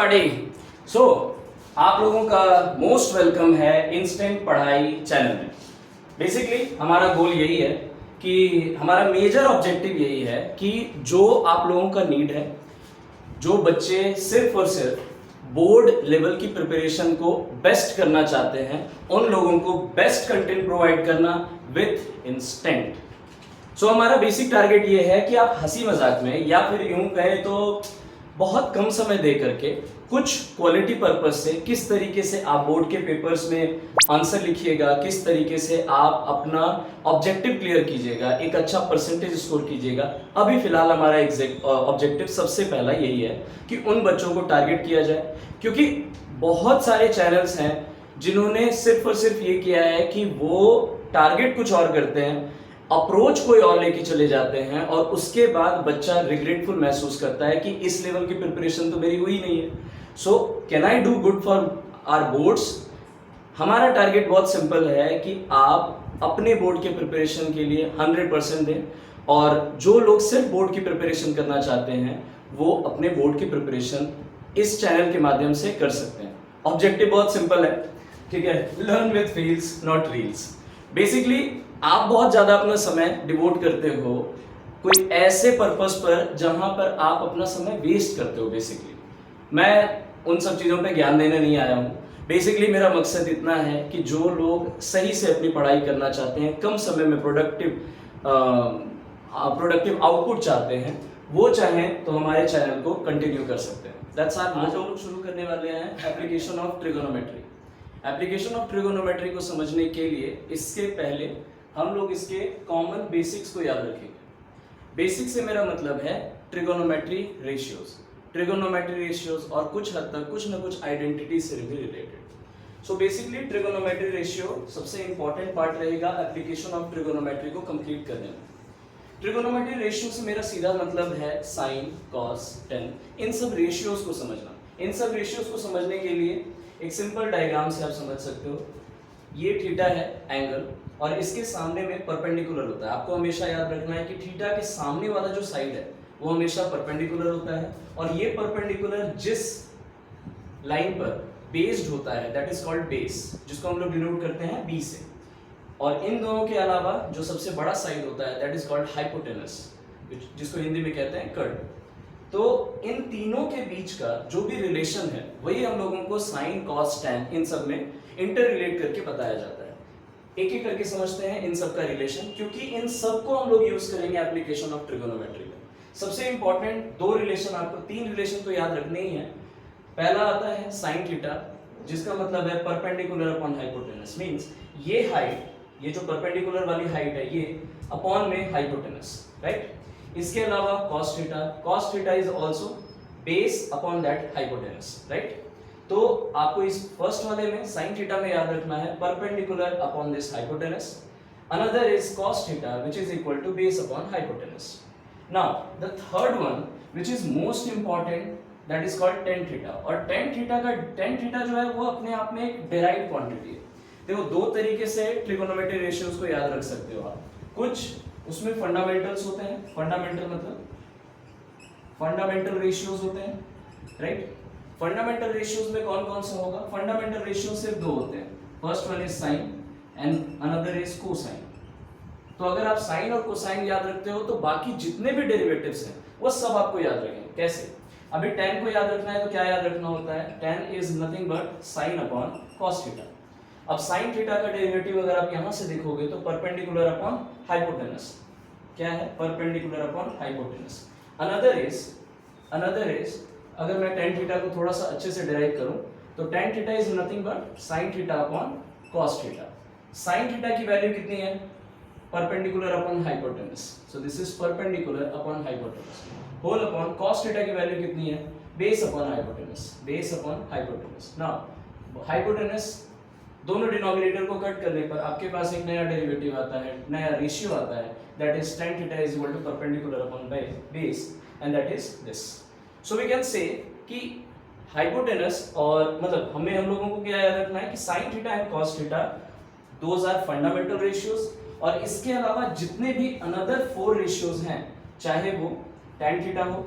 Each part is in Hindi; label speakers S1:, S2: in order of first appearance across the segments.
S1: एवरीबॉडी। सो आप लोगों का मोस्ट वेलकम है इंस्टेंट पढ़ाई चैनल में। बेसिकली हमारा गोल यही है कि हमारा मेजर ऑब्जेक्टिव यही है कि जो आप लोगों का नीड है, जो बच्चे सिर्फ और सिर्फ बोर्ड लेवल की प्रिपरेशन को बेस्ट करना चाहते हैं, उन लोगों को बेस्ट कंटेंट प्रोवाइड करना विथ इंस्टेंट। सो हमारा बेसिक टारगेट ये है कि आप हंसी मजाक में या फिर यूं कहें तो बहुत कम समय दे करके कुछ क्वालिटी पर्पस से किस तरीके से आप बोर्ड के पेपर्स में आंसर लिखिएगा, किस तरीके से आप अपना ऑब्जेक्टिव क्लियर कीजिएगा, एक अच्छा परसेंटेज स्कोर कीजिएगा। अभी फिलहाल हमारा ऑब्जेक्टिव सबसे पहला यही है कि उन बच्चों को टारगेट किया जाए, क्योंकि बहुत सारे चैनल्स हैं जिन्होंने सिर्फ और सिर्फ ये किया है कि वो टारगेट कुछ और करते हैं, अप्रोच कोई और लेके चले जाते हैं और उसके बाद बच्चा रिग्रेटफुल महसूस करता है कि इस लेवल की प्रिपरेशन तो मेरी हुई नहीं है। So can I do good for our boards? हमारा टारगेट बहुत सिंपल है कि आप अपने बोर्ड के प्रिपरेशन के लिए 100% दें, और जो लोग सिर्फ बोर्ड की प्रिपरेशन करना चाहते हैं वो अपने बोर्ड की प्रिपरेशन इस चैनल के माध्यम से कर सकते हैं। ऑब्जेक्टिव बहुत सिंपल है, ठीक है? Learn with feels not reels. Basically आप बहुत ज्यादा अपना समय डिवोट करते हो कोई ऐसे पर्पस पर जहां पर आप अपना समय वेस्ट करते हो। बेसिकली मैं उन सब चीजों पे ज्ञान देने नहीं आया हूं। बेसिकली मेरा मकसद इतना है कि जो लोग सही से अपनी पढ़ाई करना चाहते हैं, कम समय में प्रोडक्टिव आउटपुट चाहते हैं, वो चाहें तो हमारे चैनल को कंटिन्यू कर सकते हैं। That's all. आज हम लोग शुरू करने वाले हैं application of trigonometry. Application of trigonometry को समझने के लिए इसके पहले हम लोग इसके कॉमन बेसिक्स को याद रखेंगे। बेसिक से मेरा मतलब है ट्रिगोनोमेट्री रेशियोज, ट्रिगोनोमेट्री रेशियोज और कुछ हद तक कुछ ना कुछ आइडेंटिटी से भी related. So basically trigonometry ratio सबसे इंपॉर्टेंट पार्ट रहेगा एप्लीकेशन ऑफ ट्रिगोनोमेट्री को कंप्लीट करने में। ट्रिगोनोमेट्री रेशियो से मेरा सीधा मतलब है साइन, कॉस, टेन, इन सब रेशियोज को समझना। इन सब रेशियोज को समझने के लिए एक सिंपल डायग्राम से आप समझ सकते हो। ये थीटा है एंगल, और इसके सामने में परपेंडिकुलर होता है। आपको हमेशा याद रखना है कि थीटा के सामने वाला जो साइड है वो हमेशा परपेंडिकुलर होता है, और ये परपेंडिकुलर जिस लाइन पर बेस्ड होता है दैट इज कॉल्ड बेस, जिसको हम लोग डिनोट करते हैं बी से। और इन दोनों के अलावा जो सबसे बड़ा साइड होता है दैट इज कॉल्ड हाइपोटेनस, जिसको हिंदी में कहते हैं कर्ड। तो इन तीनों के बीच का जो भी रिलेशन है वही हम लोगों को साइन, कॉस, टैन इन सब में इंटर रिलेट करके बताया जाता है। एक एक करके समझते हैं इन सब का रिलेशन, क्योंकि इन सब को हम लोग यूज करेंगे एप्लीकेशन ऑफ ट्रिगोनोमेट्री में। सबसे इंपॉर्टेंट दो रिलेशन, आपको तीन रिलेशन तो याद रखने ही है। पहला आता है साइन थीटा, जिसका मतलब है परपेंडिकुलर अपॉन हाइपोटेनस, मींस ये हाइट, ये जो परपेंडिकुलर वाली हाइट है ये अपॉन में हाइपोटेनस, राइट? इसके अलावा cos theta is also base upon that hypotenuse, right? तो आपको इस फर्स्ट वाले में sin थीटा में याद रखना है perpendicular upon this hypotenuse. Another is cos theta which is equal to base upon hypotenuse. Now the third one which is most important that is called tan theta. और tan थीटा जो है वो अपने आप में एक डेराइव्ड क्वांटिटी है। देखो दो तरीके से ट्रिगोनोमेट्री रेशियोज को याद रख सकते हो आप। कुछ उसमें फंडामेंटल्स होते हैं, फंडामेंटल मतलब फंडामेंटल रेशियोज होते हैं, राइट? फंडामेंटल रेशियोज में कौन कौन सा होगा? फंडामेंटल रेशियो सिर्फ दो होते हैं, first one is sine and another is cosine. तो अगर आप साइन और कोसाइन याद रखते हो तो बाकी जितने भी डेरिवेटिव्स हैं वो सब आपको याद रखेंगे। कैसे? अभी tan को याद रखना है तो क्या याद रखना होता है? tan is nothing but sine upon cos theta. अब साइन थीटा का डेरिवेटिव अगर आप यहां से देखोगे तो परपेंडिकुलर अपॉन हाइपोटेनस। क्या है? Perpendicular upon hypotenuse. Another is अगर मैं tan थीटा को थोड़ा सा अच्छे से डिराइव करूं तो tan theta is nothing but sin theta upon cos theta. sin theta की वैल्यू कितनी है? Perpendicular upon hypotenuse, so this is perpendicular upon hypotenuse whole upon cos theta की वैल्यू कितनी है? Base upon hypotenuse, base upon hypotenuse. Now hypotenuse दोनों डिनोमिनेटर को कट करने पर आपके पास एक नया डेरिवेटिव आता है, नया रेशियो आता है, that is tan theta is equal to perpendicular upon base and that is this. So we can say कि हाइपोटेनस और मतलब हम लोगों को क्या याद रखना है कि sin theta and cos theta those are fundamental ratios, और इसके अलावा जितने भी अनदर 4 रेशियोज हैं, चाहे वो tan थीटा हो,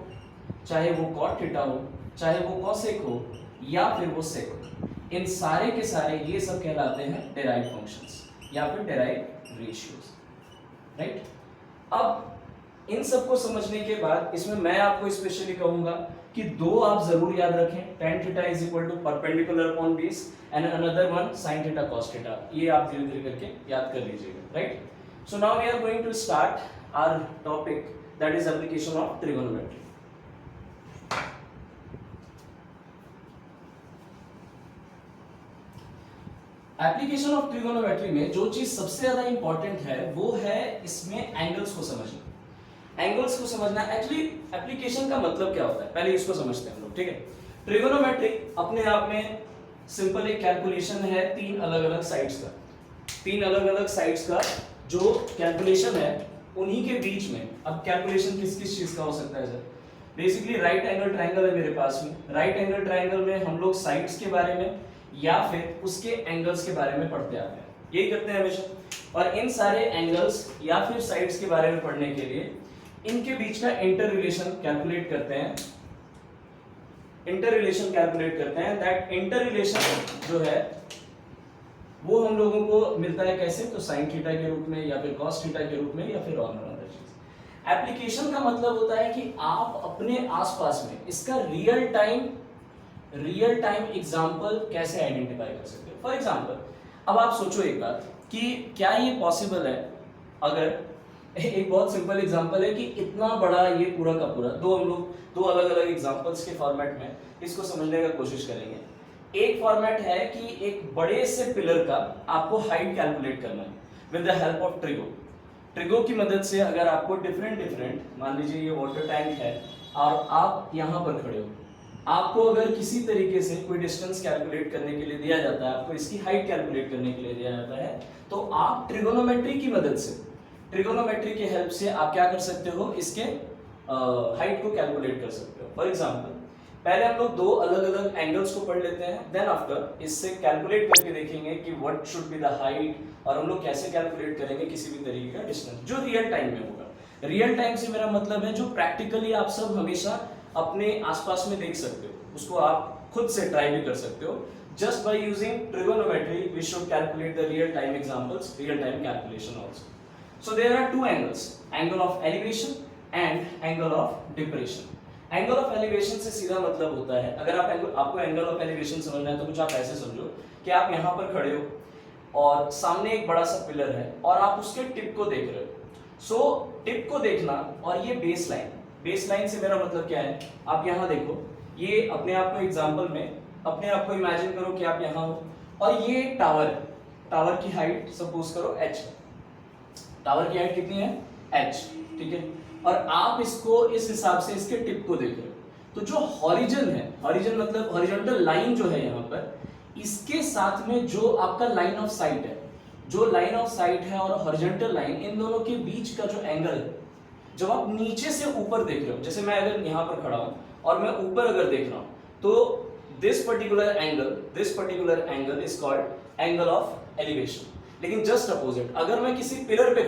S1: चाहे वो cot थीटा हो, चाहे वो कॉसेक हो या फिर वो सेक हो, इन सारे के सारे ये सब कहलाते हैं डेराइव फंक्शंस या फिर डेराइव रेशियोज, राइट। अब इन सब को समझने के बाद इसमें मैं आपको स्पेशली कहूंगा कि दो आप जरूर याद रखें, tan theta is equal to perpendicular upon base and another one sin theta cos theta, ये आप धीरे धीरे करके याद कर लीजिएगा, right. So now we are going to start our topic that is application of trigonometry. Application of trigonometry में जो चीज सबसे ज्यादा इंपॉर्टेंट है वो है इसमें एंगल्स को समझना। एंगल्स को समझना, एक्चुअली एप्लीकेशन का मतलब क्या होता है पहले इसको समझते हैं हम लोग, ठीक है। ट्रिगोनोमेट्री अपने आप में सिंपल एक कैलकुलेशन है तीन अलग अलग साइड्स का, तीन अलग अलग साइड्स का जो कैलकुलेशन है उन्हीं के बीच में। अब कैलकुलेशन किस किस चीज का हो सकता है sir? Basically right angle triangle है मेरे पास में, राइट एंगल ट्रायंगल में हम लोग साइड्स के बारे में या फिर उसके एंगल्स के बारे में पढ़ते आते हैं, यही करते हैं हमेशा। और इन सारे एंगल्स या फिर साइड्स के बारे में पढ़ने के लिए इनके बीच का इंटर रिलेशन कैलकुलेट करते हैं, इंटर रिलेशन कैलकुलेट करते हैं। दैट इंटर रिलेशन जो है वो हम लोगों को मिलता है कैसे? तो साइन थीटा के रूप में या फिर कॉस थीटा के रूप में या फिर और अदर चीज। एप्लीकेशन का मतलब होता है कि आप अपने आसपास में इसका रियल टाइम एग्जांपल कैसे आइडेंटिफाई कर सकते हो। फॉर एग्जांपल अब आप सोचो एक बात कि क्या ये पॉसिबल है, अगर एक बहुत सिंपल एग्जांपल है कि इतना बड़ा ये पूरा का पूरा, हम लोग दो अलग अलग एग्जांपल्स के फॉर्मेट में इसको समझने का कोशिश करेंगे। एक फॉर्मेट है कि एक बड़े से पिलर का आपको हाइट कैलकुलेट करना है with the help of trigo की मदद से। अगर आपको डिफरेंट मान लीजिए ये वाटर टैंक है और आप यहाँ पर खड़े हो, आपको अगर किसी तरीके से कोई डिस्टेंस कैलकुलेट करने के लिए दिया जाता है, आपको इसकी हाइट कैलकुलेट करने के लिए दिया जाता है, तो आप ट्रिगोनोमेट्री की मदद से, ट्रिगोनोमेट्री की हेल्प से आप क्या कर सकते हो, इसके हाइट को कैलकुलेट कर सकते हो। फॉर एग्जांपल पहले हम लोग दो अलग अलग एंगल्स को पढ़ लेते हैं, देन आफ्टर इससे कैलकुलेट करके देखेंगे कि what should be the height, और हम लोग कैसे कैलकुलेट करेंगे किसी भी तरीके का डिस्टेंस जो रियल टाइम में होगा। रियल टाइम से मेरा मतलब है जो प्रैक्टिकली आप सब हमेशा अपने आसपास में देख सकते हो, उसको आप खुद से ट्राई भी कर सकते हो। Just by using trigonometry we should calculate the real time examples, real time calculation also. So there are two angles, angle of elevation and angle of depression. Angle of elevation से सीधा मतलब होता है, अगर आपको angle of elevation समझना है तो कुछ आप ऐसे समझो कि आप यहाँ पर खड़े हो और सामने एक बड़ा सा पिलर है और आप उसके टिप को देख रहे हो। सो टिप को देखना और ये बेस लाइन से मेरा मतलब क्या है, आप यहाँ देखो, ये अपने आप को एग्जाम्पल में अपने आप को इमेजिन करो कि आप यहाँ हो और ये टावर की हाइट सपोज करो h, टावर की हाइट कितनी है h, ठीक है। और आप इसको इस हिसाब से इसके टिप को देख रहे हो, तो जो हॉरिजन है, हॉरिजन मतलब हॉरिजॉन्टल लाइन जो है यहाँ पर, इसके साथ में जो आपका लाइन ऑफ साइट है, जो लाइन ऑफ साइट है और हॉरिजॉन्टल लाइन, इन दोनों के बीच का जो एंगल है, जब आप नीचे से ऊपर देख रहे हो, जैसे मैं अगर यहाँ पर खड़ा हूँ और मैं ऊपर अगर देख रहा हूँ, तो this particular angle is called angle of elevation. लेकिन जस्ट अपोजिट, अगर मैं किसी पिलर पे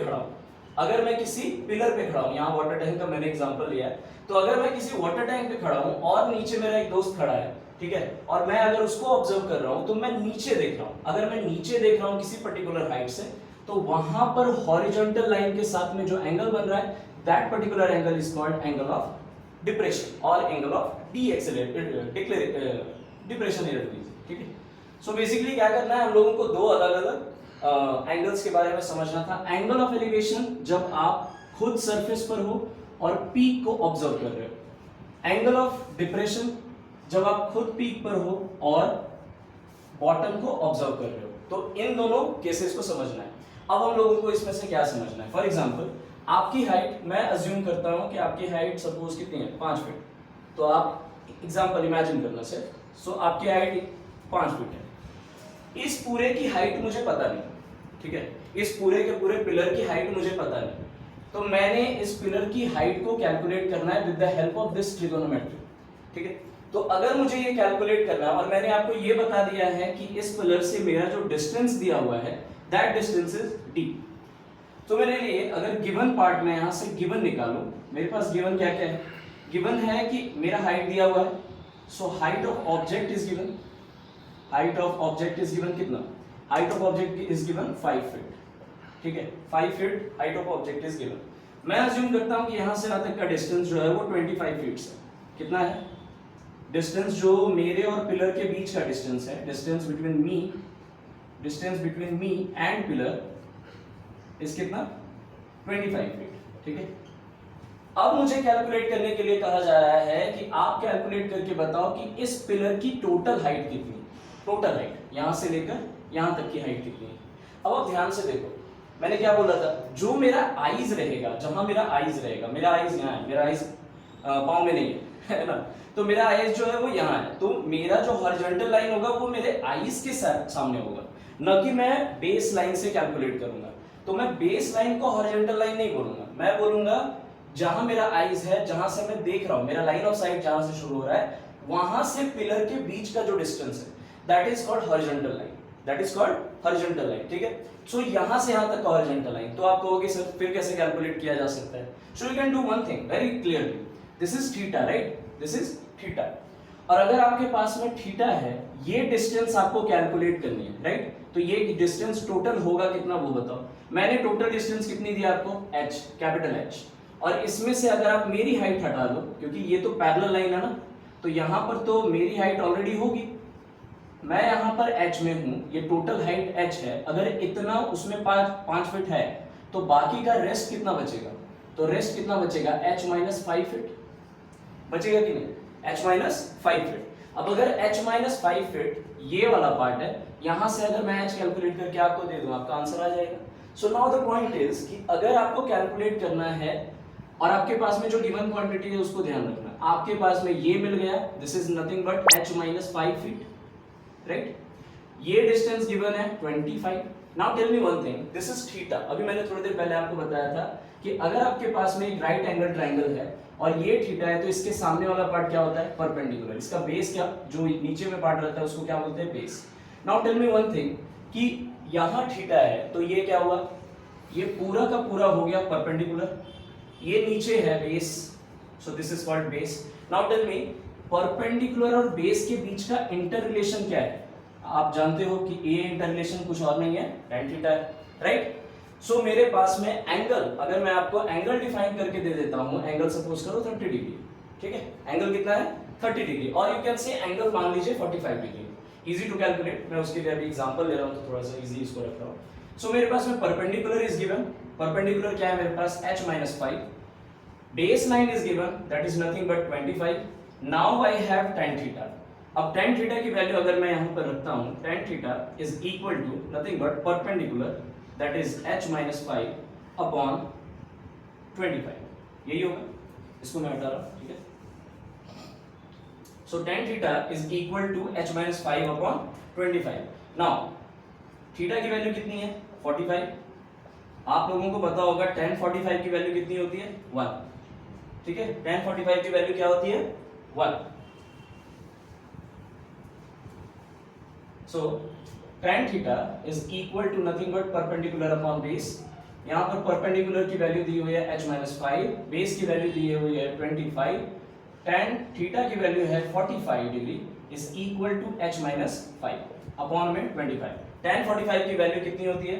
S1: खड़ा हूं, यहाँ वाटर टैंक का मैंने एग्जांपल लिया है, तो अगर मैं किसी वाटर टैंक पे खड़ा हूं और नीचे मेरा एक दोस्त खड़ा है, ठीक है, और मैं अगर उसको ऑब्जर्व कर रहा हूं तो मैं नीचे देख रहा हूं, अगर मैं नीचे देख रहा हूं किसी पर्टिकुलर हाइट से, तो वहां पर हॉरिजॉन्टल लाइन के साथ में जो एंगल बन रहा है, that particular angle is called angle of depression और एंगल ऑफ डिप्रेशन, ठीक है। सो बेसिकली क्या करना है, हम लोगों को दो अलग अलग एंगल्स के बारे में समझना था। एंगल ऑफ एलिवेशन जब आप खुद सरफेस पर हो और पीक को ऑब्जर्व कर रहे हो, एंगल ऑफ डिप्रेशन जब आप खुद पीक पर हो और बॉटम को ऑब्जर्व कर रहे हो। तो इन दोनों केसेस को समझना है। अब हम लोगों को इसमें से क्या समझना है, फॉर एग्जाम्पल आपकी हाइट, मैं अज्यूम करता हूं कि आपकी हाइट सपोज कितनी है 5 फीट, तो आप एग्जाम्पल इमेजिन करना सिर्फ, सो आपकी हाइट 5 फीट है। इस पूरे की हाइट मुझे पता नहीं, ठीक है, इस पूरे के पूरे पिलर की हाइट मुझे पता नहीं, तो मैंने इस पिलर की हाइट को कैलकुलेट करना है with the help of this trigonometry, ठीक है। तो अगर मुझे ये कैलकुलेट करना है और मैंने आपको ये बता दिया है कि इस पिलर से मेरा जो डिस्टेंस दिया हुआ है दैट डिस्टेंस इज d, तो मेरे लिए अगर गिवन पार्ट में यहाँ से गिवन निकालूं, मेरे पास गिवन क्या क्या है, गिवन है कि मेरा हाइट दिया हुआ है, so height of object is given, height of object is given कितना, height of object is given 5 feet, ठीक है 5 feet height of object is given. मैं अज्यूम करता हूं कि यहां से यहां तक का डिस्टेंस जो है वो 25 फीट है। कितना है डिस्टेंस जो मेरे और पिलर के बीच का डिस्टेंस है, distance between me and pillar इस कितना 25 फीट, ठीक है। अब मुझे कैलकुलेट करने के लिए कहा जा रहा है कि आप कैलकुलेट करके बताओ कि इस पिलर की टोटल हाइट कितनी है, टोटल हाइट यहां से लेकर यहां तक की हाइट कितनी है। अब आप ध्यान से देखो, मैंने क्या बोला था, जो मेरा आईज रहेगा, जहां मेरा आईज रहेगा, मेरा आईज यहाँ है, मेरा आईज पाँव में नहीं है ना, तो मेरा आईज जो है वो यहाँ है, तो मेरा जो हॉरिजॉन्टल लाइन होगा वो मेरे आईज के सामने होगा, न कि मैं बेस लाइन से कैलकुलेट करूंगा। तो मैं बेस लाइन को हॉरिजॉन्टल लाइन नहीं बोलूंगा, मैं बोलूंगा जहां मेरा आईज है, जहां से मैं देख रहा हूं, मेरा लाइन ऑफ साइट जहां से शुरू हो रहा है, वहां से पिलर के बीच का जो डिस्टेंस है that is called horizontal line, that is called horizontal line, ठीक है। सो यहां से यहां तक का हॉरिजॉन्टल लाइन, तो आप कहोगे सर फिर कैसे कैलकुलेट किया जा सकता है। So you can do one thing very clearly, this is theta, right, this is theta, और अगर आपके पास में थीटा है, ये डिस्टेंस आपको कैलकुलेट करनी है, राइट, तो ये डिस्टेंस टोटल होगा कितना वो बताओ। मैंने टोटल डिस्टेंस कितनी दी आपको, h, कैपिटल H, और इसमें से अगर आप मेरी हाइट हटा दो, क्योंकि ये तो पैरेलल लाइन है ना, तो यहां पर तो मेरी हाइट ऑलरेडी होगी, मैं यहां पर h में हूं, ये टोटल हाइट h है, अगर इतना उसमें 5 फीट है तो बाकी का रेस्ट कितना बचेगा, तो रेस्ट कितना बचेगा h माइनस 5 फीट बचेगा कि नहीं, h माइनस 5 फीट। अब अगर h माइनस 5 फीट ये वाला पार्ट है, यहां से अगर मैं h कैलकुलेट करके आपको दे दूं, आपका आंसर आ जाएगा। So now the point is कि अगर आपको कैलकुलेट करना है और आपके पास में जो गिवन क्वांटिटी है उसको ध्यान रखना, आपके पास में ये मिल गया, this is nothing but h minus 5 feet, right, ये डिस्टेंस गिवन है 25। Now tell me one thing, this is theta. अभी मैंने थोड़ी देर पहले आपको बताया था कि अगर आपके पास में एक राइट एंगल ट्रायंगल है और ये थीटा है, तो इसके सामने वाला पार्ट क्या होता है, परपेंडिकुलर, इसका बेस क्या, जो नीचे में पार्ट रहता है उसको क्या बोलते हैं, base. Now tell me one thing कि यहां थीटा है तो ये क्या हुआ, ये पूरा का पूरा हो गया परपेंडिकुलर, ये नीचे है base, so this is called base. Now tell me perpendicular और बेस के बीच का इंटर रिलेशन क्या है, आप जानते हो कि ए इंटर रिलेशन कुछ और नहीं है, tan थीटा है, राइट। सो मेरे पास में एंगल, अगर मैं आपको एंगल डिफाइन करके दे देता हूं, एंगल सपोज करो 30 डिग्री, ठीक है, एंगल कितना है 30 डिग्री, और यू कैन से एंगल मान लीजिए 45 डिग्री, इजी टू कैलकुलेट, मैं उसके लिए अभी एग्जांपल ले रहा हूं तो थोड़ा सा इजी इसको रख रहा हूं। सो मेरे पास में परपेंडिकुलर इज गिवन, परपेंडिकुलर क्या है मेरे पास, h minus 5, base line is given that is nothing but 25। Now I have tan theta. अब tan थीटा की वैल्यू अगर मैं यहां पर रखता हूं, tan theta is equal to nothing but perpendicular that is h minus 5 upon 25, यही होगा, इसको मैं हटा रहा हूं, ठीक है। So tan theta is equal to h minus 5 upon 25। Now theta की वैल्यू कितनी है 45, आप लोगों को पता होगा tan 45 की वैल्यू कितनी होती है 1, ठीक है, tan 45 की वैल्यू क्या होती है 1। So tan theta is equal to nothing but perpendicular upon base। यहाँ पर perpendicular की वैल्यू दी हुई है h minus 5, base की वैल्यू दी हुई है 25, tan theta की वैल्यू है 45 degree is equal to h minus 5 upon में 25। tan 45 की वैल्यू कितनी होती है,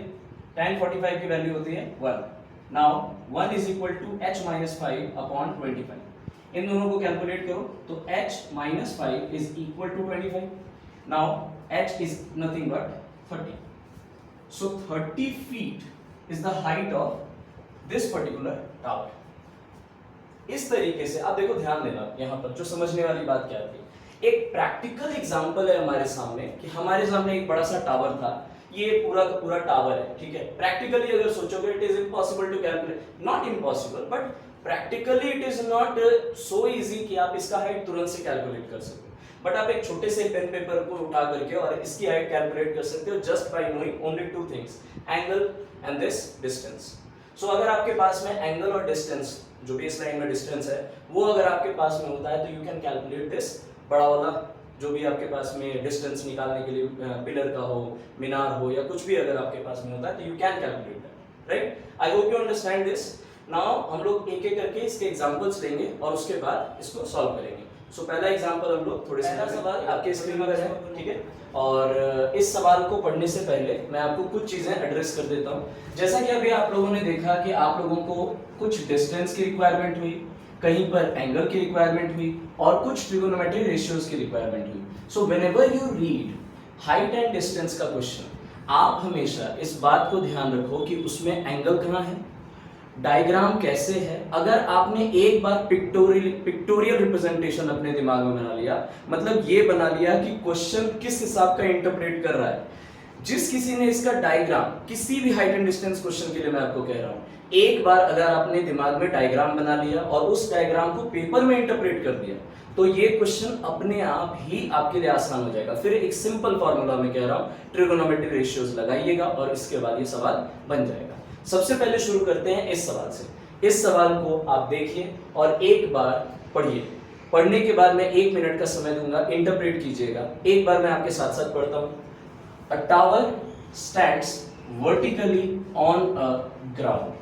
S1: tan 45 की वैल्यू होती है 1। Now 1 is equal to h minus 5 upon 25। इन दोनों को कैलकुलेट करो तो h minus 5 is equal to 25। Now h is nothing but 30, so 30 feet is the height of this particular tower। इस तरीके से आप देखो, ध्यान देना यहाँ पर जो समझने वाली बात क्या थी, एक प्रैक्टिकल एग्जांपल है हमारे सामने कि हमारे सामने एक बड़ा सा टावर था, ये पूरा का पूरा टावर है, ठीक है। प्रैक्टिकली अगर सोचोगे it is impossible to calculate, not impossible but practically it is not so easy कि आप इसका हाइट तुरंत से कैलकुलेट कर सको, बट आप एक छोटे से पेन पेपर को उठा करके और इसकी हाइट कैलकुलेट कर सकते हो just by knowing only two things, angle and this distance. So अगर आपके पास में एंगल और डिस्टेंस, जो बेस लाइन में डिस्टेंस है, वो अगर आपके पास में होता है तो यू कैन कैलकुलेट दिस बड़ा वाला जो भी आपके पास में डिस्टेंस निकालने के लिए पिलर का हो, मीनार हो या कुछ भी अगर आपके पास में होता है तो you can calculate that, right. I hope you understand this. Now हम लोग एक एक करके इसके एग्जांपल्स लेंगे और उसके बाद इसको सॉल्व करेंगे। सो पहला एग्जांपल हम लोग थोड़े से सवाल आपके स्क्रीन पर है, ठीक है। और इस सवाल को पढ़ने से पहले मैं आपको कुछ चीजें एड्रेस कर देता हूँ। जैसा कि अभी आप लोगों ने देखा कि आप लोगों को कुछ डिस्टेंस की रिक्वायरमेंट हुई, कहीं पर एंगल की रिक्वायरमेंट हुई और कुछ ट्रिगोनोमेट्री रेशियोज की रिक्वायरमेंट हुई। So whenever you read height and distance का क्वेश्चन, आप हमेशा इस बात को ध्यान रखो कि उसमें एंगल कहाँ है, डायग्राम कैसे है। अगर आपने एक बार पिक्टोरियल रिप्रेजेंटेशन अपने दिमाग में बना लिया, मतलब ये बना लिया कि क्वेश्चन किस हिसाब का इंटरप्रेट कर रहा है। जिस किसी ने इसका डायग्राम, किसी भी हाइट एंड डिस्टेंस क्वेश्चन के लिए मैं आपको कह रहा हूं, एक बार अगर आपने दिमाग में डायग्राम बना लिया और उस डायग्राम को पेपर में इंटरप्रेट कर दिया, तो ये क्वेश्चन अपने आप ही आपके लिए आसान हो जाएगा। फिर एक सिंपल फॉर्मूला में कह रहा हूं, ट्रिगोनोमेट्री रेशियोज लगाइएगा और इसके बाद ये सवाल बन जाएगा। सबसे पहले शुरू करते हैं इस सवाल से। इस सवाल को आप देखिए और एक बार पढ़िए। पढ़ने के बाद मैं 1 मिनट का समय दूंगा, इंटरप्रेट कीजिएगा। एक बार मैं आपके साथ साथ पढ़ता हूं। अ tower stands vertically on a ground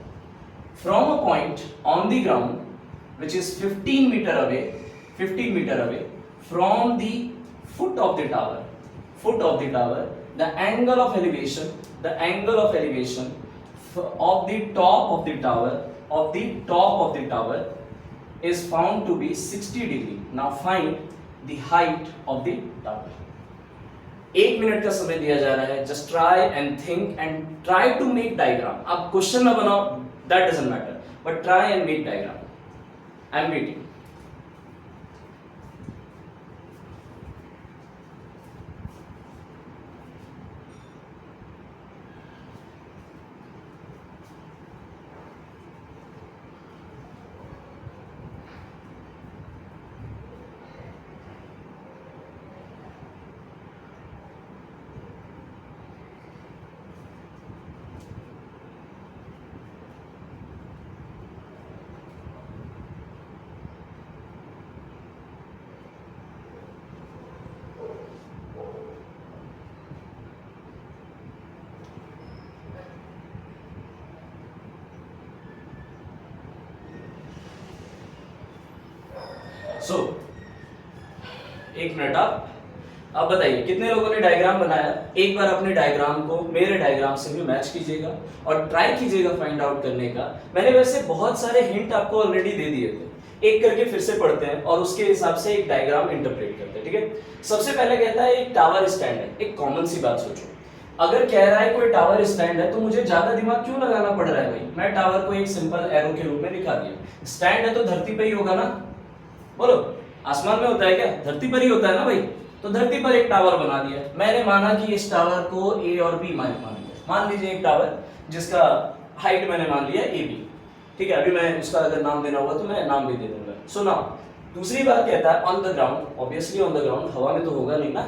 S1: from a point on the ground which is 15 meter away from the foot of the tower, the angle of elevation of the top of the tower is found to be 60 degree. Now find the height of the tower. 1 minute का समय दिया जा रहा है। Just try and think and try to make diagram. आप क्वेश्चन ना बनाओ, that doesn't matter, but try and make diagram. I am waiting. So 1 minute. आप बताइए कितने लोगों ने डायग्राम बनाया। एक बार अपने डायग्राम को मेरे डायग्राम से भी मैच कीजिएगा और ट्राई कीजिएगा फाइंड आउट करने का। मैंने वैसे बहुत सारे हिंट आपको ऑलरेडी दे दिए थे। एक करके फिर से पढ़ते हैं और उसके हिसाब से एक डायग्राम इंटरप्रेट करते हैं, ठीक है। सबसे पहले कहता है एक टावर स्टैंड है। एक कॉमन सी बात सोचो, अगर कह रहा है कोई टावर स्टैंड है तो मुझे ज्यादा दिमाग क्यों लगाना पड़ रहा है भाई। मैं टावर को एक सिंपल एरो के रूप में दिखा दिया। स्टैंड है तो धरती पे ही होगा ना, बोलो आसमान में होता है क्या, धरती पर ही होता है ना भाई। तो धरती पर एक टावर बना दिया। मैंने माना कि इस टावर को ए और बी मान लिया। मान लीजिए एक टावर जिसका हाइट मैंने मान लिया ए बी, ठीक है। अभी मैं उसका अगर नाम देना होगा तो मैं नाम भी दे दूंगा। सो नाउ दूसरी बात कहता है on the ground, obviously on the ground, हवा में तो होगा नहीं ना।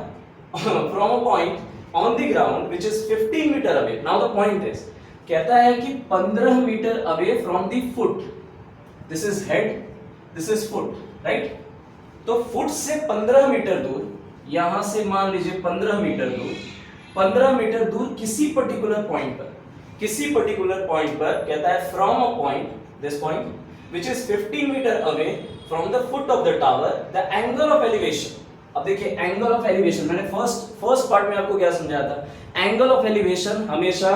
S1: From a point on the ground which is 15 meter away. Now the point is, कहता है कि 15 meter away from the foot. This is head, this is foot, right. तो फुट से 15 मीटर दूर, यहां से मान लीजिए 15 मीटर दूर, 15 मीटर दूर किसी पर्टिकुलर पॉइंट पर कहता है from a point, this point which is 15 meter away from the foot of the tower, the angle of elevation. अब देखिए एंगल ऑफ एलिवेशन, मैंने फर्स्ट पार्ट में आपको क्या समझाया था। एंगल ऑफ एलिवेशन हमेशा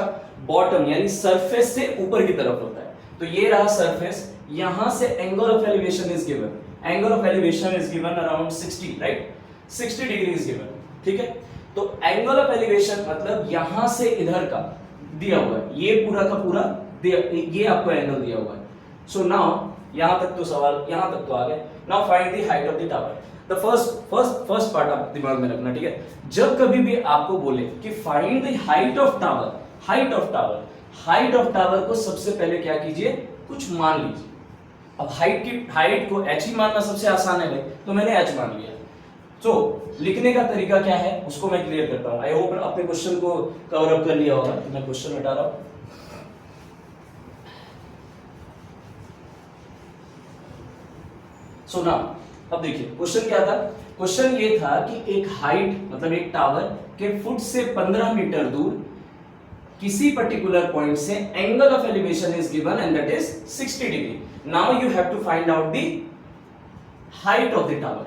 S1: बॉटम यानी सरफेस से ऊपर की तरफ होता है। तो ये रहा सरफेस, यहां से angle of elevation is given. Angle of elevation is given around 60, right, 60 degree is given, ठीक है। तो एंगल ऑफ एलिवेशन मतलब यहां से इधर का दिया हुआ है, ये पूरा का पूरा ये आपको एंगल दिया हुआ है। सो नाउ यहां तक तो सवाल, यहां तक तो आ गए। Now find the height of the tower. The first part आप दिमाग में रखना, ठीक है। जब कभी भी आपको बोले कि find the height of tower को सबसे पहले क्या कीजिए, कुछ मान लीजिए। अब हाइट को h ही मानना सबसे आसान है भाई, तो मैंने h मान लिया। तो लिखने का तरीका क्या है उसको मैं क्लियर करता हूं। आई होप अपने क्वेश्चन को कवर अप कर लिया होगा। तो मैं क्वेश्चन हटा रहा हूं। सो नाउ अब देखिए क्वेश्चन क्या था। क्वेश्चन ये था कि एक हाइट मतलब एक टावर के फुट से 15 मीटर दूर किसी पर्टिकुलर पॉइंट से angle of elevation is given and that is 60 degree. Now you have to find out the height of the tower.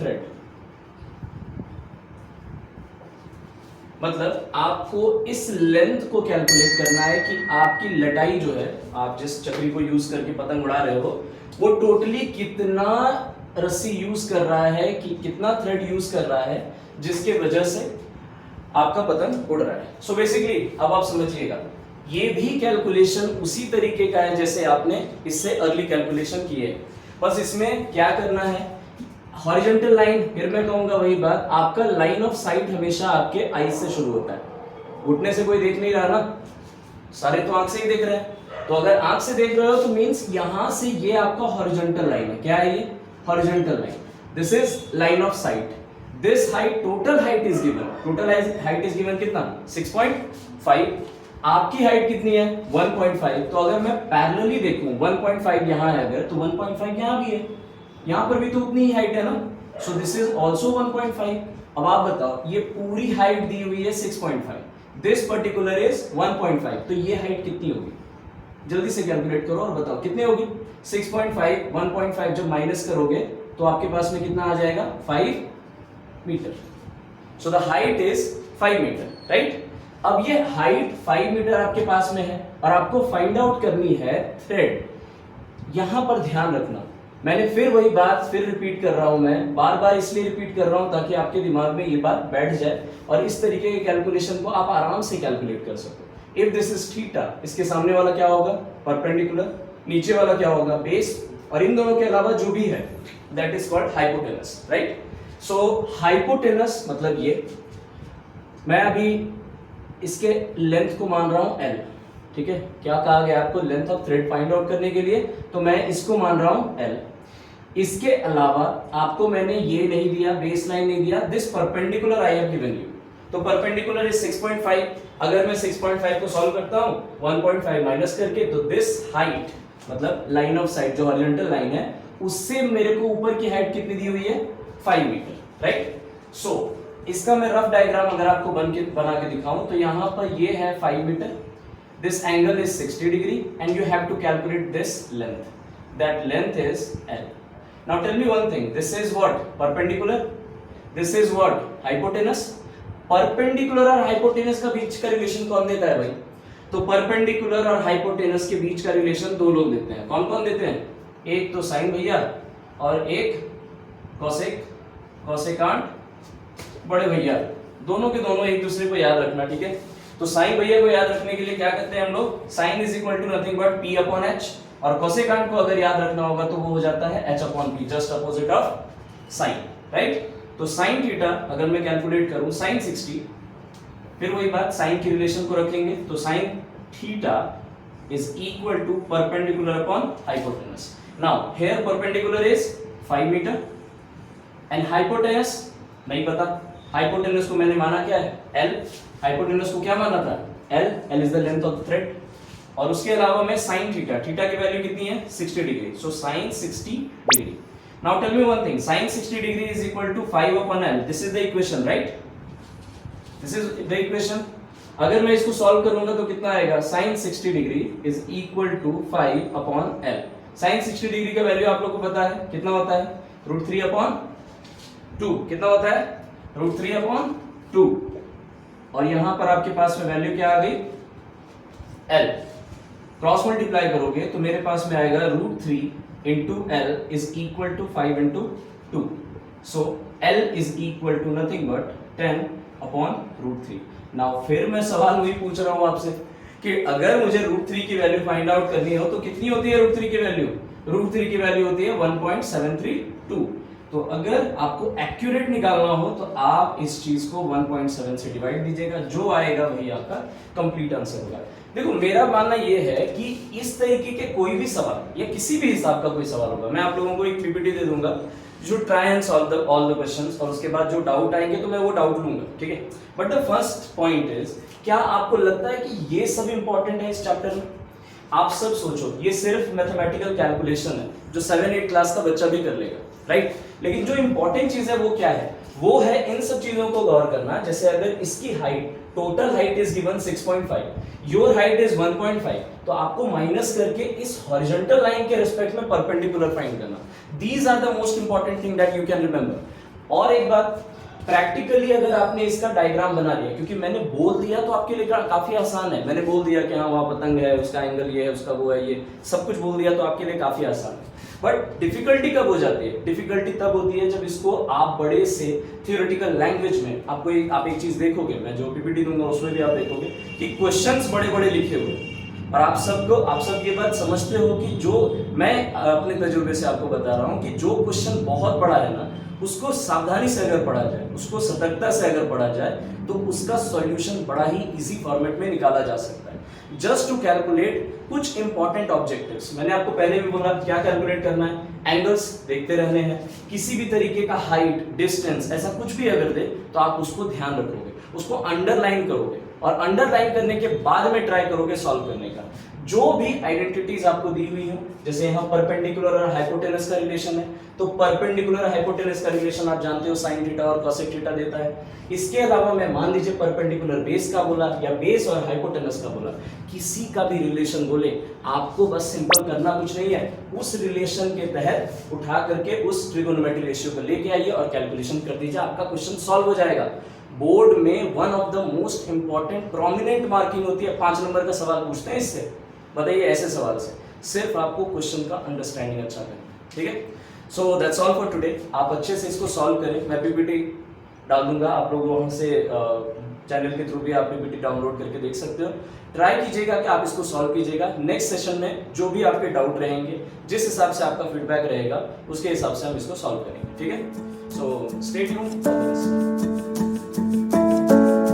S1: Thread. मतलब आपको इस लेंथ को कैलकुलेट करना है कि आपकी लटाई जो है, आप जिस चक्री को यूज करके पतंग उड़ा रहे हो, वो टोटली कितना रस्सी यूज कर रहा है, कि कितना थ्रेड यूज कर रहा है, जिसके वजह से आपका पतंग उड़ रहा है। सो बेसिकली अब आप समझिएगा, ये भी कैलकुलेशन उसी तरीके का है जैसे आपने इससे अर्ली कैलकुलेशन की है। बस इसमें क्या करना है, हॉरिजॉन्टल लाइन, फिर मैं कहूंगा वही बात, आपका लाइन ऑफ साइट हमेशा आपके आई से शुरू होता है। घुटने से कोई देख नहीं रहा ना, सारे तो आंख से ही देख रहे हैं। तो अगर आंख से देख रहे हो तो मींस यहां से ये आपका हॉरिजॉन्टल लाइन है। क्या है ये? Horizontal line. This is line of site. This height, total height is given, total height is given कितना? 6.5। आपकी हाइट कितनी है? 1.5। तो अगर मैं पैरेलली देखूं 1.5 यहां है अगर, तो 1.5 यहां भी है, यहां पर भी तो उतनी ही हाइट है ना। सो दिस इज आल्सो 1.5। अब आप बताओ, ये पूरी हाइट दी हुई है 6.5, दिस पर्टिकुलर इज 1.5, तो ये हाइट कितनी होगी? जल्दी से कैलकुलेट करो और बताओ कितनी होगी। 6.5 1.5 जब माइनस करोगे तो आपके पास में कितना आ जाएगा? 5 meter. So the height is 5 meter, right. अब ये हाइट 5 मीटर आपके पास में है और आपको फाइंड आउट करनी है थ्रेड। यहां पर ध्यान रखना, मैंने फिर वही बात फिर रिपीट कर रहा हूं, मैं बार बार इसलिए रिपीट कर रहा हूं ताकि आपके दिमाग में ये बात बैठ जाए और इस तरीके के कैलकुलेशन को आप आराम से कैलकुलेट कर सको। इफ दिस इज थीटा, इसके सामने वाला क्या होगा? परपेंडिकुलर। नीचे वाला क्या होगा? बेस। और इन दोनों के अलावा जो भी है that is called hypotenuse, right. So hypotenuse मतलब ये, मैं अभी इसके लेंथ को मान रहा हूं L, ठीक है। क्या कहा गया आपको? Length of thread find out करने के लिए, तो मैं इसको मान रहा हूं L। इसके अलावा आपको मैंने ये नहीं दिया, बेस लाइन नहीं दिया, this perpendicular I have given you. तो परपेंडिकुलर इज 6.5। अगर मैं 6.5 को सॉल्व करता हूं 1.5 माइनस करके, तो दिस हाइट मतलब लाइन ऑफ साइट जो हॉरिजॉन्टल लाइन है, उससे मेरे को ऊपर की हाइट कितनी दी हुई है? 5 मीटर, राइट। सो इसका मैं रफ डायग्राम अगर आपको बना के दिखाऊं तो यहां पर ये है 5 metre, this angle is 60 degree and you have to calculate this length. That length is L. Now tell me one thing, this is what? Perpendicular. This is what? Hypotenuse. Perpendicular और hypotenuse का बीच का रिलेशन कौन देता है भाई? तो perpendicular और hypotenuse के बीच का रिलेशन दो लोग देते हैं। कौन कौन देते हैं? एक तो साइन भैया और एक कॉसेक, कॉसेकांट बड़े भैया। दोनों के दोनों एक दूसरे को याद रखना, ठीक है। तो साइन भैया को याद रखने के लिए क्या करते हैं हम लोग? Sine is equal to nothing but P upon H, और कोसेकांट को अगर याद रखना होगा तो वो हो जाता है H upon P, just opposite of sine, right. तो साइन थीटा अगर मैं कैलकुलेट करूं साइन 60, फिर वही बात साइन की रिलेशन को रखेंगे, तो sine theta is equal to perpendicular upon hypotenuse. Now here perpendicular is 5 meter and hypotenuse नहीं पता। हाइपोटेनस को मैंने माना क्या है? L। हाइपोटेनस को क्या माना था? L। L is the length of the thread. और उसके अलावा मैं साइन थीटा, थीटा की वैल्यू कितनी है? 60 degree. So sine 60 degree. Now tell me one thing, sine 60 degree is equal to 5 upon L। This is the equation, right. This is the equation. अगर मैं इसको सॉल्व करूंगा तो कितना आएगा? Sine 60 degree is equal to 5 upon L। Sine 60 degree का वैल्यू आप लोग को पता है कितना होता है? √3 अपॉन 2। कितना होता है? √3 अपॉन 2। और यहां पर आपके पास में वैल्यू क्या आ गई? L। क्रॉस मल्टीप्लाई करोगे तो मेरे पास में आएगा √3 into L is equal to 5 into 2। So L is equal to nothing but 10 upon √3। Now फिर मैं सवाल वही पूछ रहा हूं आपसे कि अगर मुझे √3 की वैल्यू फाइंड आउट करनी हो तो कितनी होती है √3 की वैल्यू? √3 की वैल्यू होती है 1.732। तो अगर आपको एक्यूरेट निकालना हो तो आप इस चीज को 1.7 से डिवाइड दीजिएगा, जो आएगा वही आपका कंप्लीट आंसर होगा। देखो मेरा मानना यह है कि इस तरीके के कोई भी सवाल या किसी भी हिसाब का कोई सवाल होगा, मैं आप लोगों को एक पीपीटी दे दूंगा, you should try and solve all the questions, और उसके बाद जो डाउट आएंगे तो मैं वो डाउट लूंगा, ठीक है। But the first point is, क्या आपको लगता है कि ये सब इंपॉर्टेंट है इस चैप्टर में? आप सब सोचो, ये सिर्फ मैथमेटिकल कैलकुलेशन है जो 7-8 क्लास का बच्चा भी कर लेगा, राइट। लेकिन जो इंपॉर्टेंट चीज है वो क्या है? वो है इन सब चीजों को गौर करना। जैसे अगर इसकी height, total height is given 6.5, your height is 1.5, तो आपको माइनस करके इस हॉरिजॉन्टल लाइन के रिस्पेक्ट में परपेंडिकुलर फाइंड करना। These are the most important thing that you can remember. और एक बात, प्रैक्टिकली अगर आपने इसका डायग्राम बना लिया, क्योंकि मैंने बोल दिया तो आपके लिए काफी आसान है, मैंने बोल दिया कि हाँ वहाँ पतंग है, उसका एंगल ये है, उसका वो है, ये सब कुछ बोल दिया तो आपके लिए काफी आसान है। बट डिफिकल्टी कब हो जाती है? डिफिकल्टी तब होती है जब इसको आप बड़े से थियोरेटिकल लैंग्वेज में आप एक चीज देखोगे, मैं जो पीपीटी दूंगा उसमें भी आप देखोगे कि क्वेश्चंस बड़े बड़े लिखे हुए हैं। और आप सब ये बात समझते हो कि जो मैं अपने तजुर्बे से आपको बता रहा हूँ कि जो क्वेश्चन बहुत बड़ा है ना, उसको सावधानी से अगर पढ़ा जाए, उसको सतर्कता से अगर पढ़ा जाए, तो उसका सॉल्यूशन बड़ा ही इजी फॉर्मेट में निकाला जा सकता है। जस्ट टू कैलकुलेट कुछ इंपॉर्टेंट ऑब्जेक्टिव्स, मैंने आपको पहले भी बोला क्या कैलकुलेट करना है, एंगल्स देखते रहने हैं, किसी भी तरीके का हाइट, डिस्टेंस, ऐसा कुछ भी अगर दे तो आप उसको ध्यान रखोगे, उसको अंडरलाइन करोगे, और अंडरलाइन करने के बाद में ट्राई करोगे सॉल्व करने का। जो भी आइडेंटिटीज आपको दी हुई हो, जैसे यहाँ परपेंडिकुलर और हाइपोटेनस का रिलेशन है, तो परपेंडिकुलर हाइपोटेनस का रिलेशन आप जानते हो साइन थीटा और कॉसेक थीटा देता है। इसके अलावा मैं मान लीजिए परपेंडिकुलर बेस का बोला या बेस और हाइपोटेनस का बोला, किसी का भी रिलेशन बोले, आपको बस सिंपल करना कुछ नहीं है, उस रिलेशन के तहत उठा करके उस ट्रिगोनोमेट्री रेशियो को लेके आइए और कैलकुलेशन कर दीजिए, आपका क्वेश्चन सॉल्व हो जाएगा। बोर्ड में one of the most important prominent marking होती है, 5 नंबर का सवाल पूछते हैं इससे, बताइए ऐसे सवाल से, सिर्फ आपको क्वेश्चन का अंडरस्टैंडिंग अच्छा करना, ठीक है। So that's all for today. आप अच्छे से इसको सॉल्व करें, मैं पीपीटी डाल दूंगा, आप लोग वहां से चैनल के थ्रू भी आप पीपीटी डाउनलोड करके देख सकते हो। ट्राई कीजिएगा कि आप इसको सॉल्व कीजिएगा। नेक्स्ट सेशन में जो भी आपके डाउट रहेंगे, जिस हिसाब से आपका फीडबैक रहेगा, उसके हिसाब से हम इसको सॉल्व करेंगे, ठीक है। So stay tuned.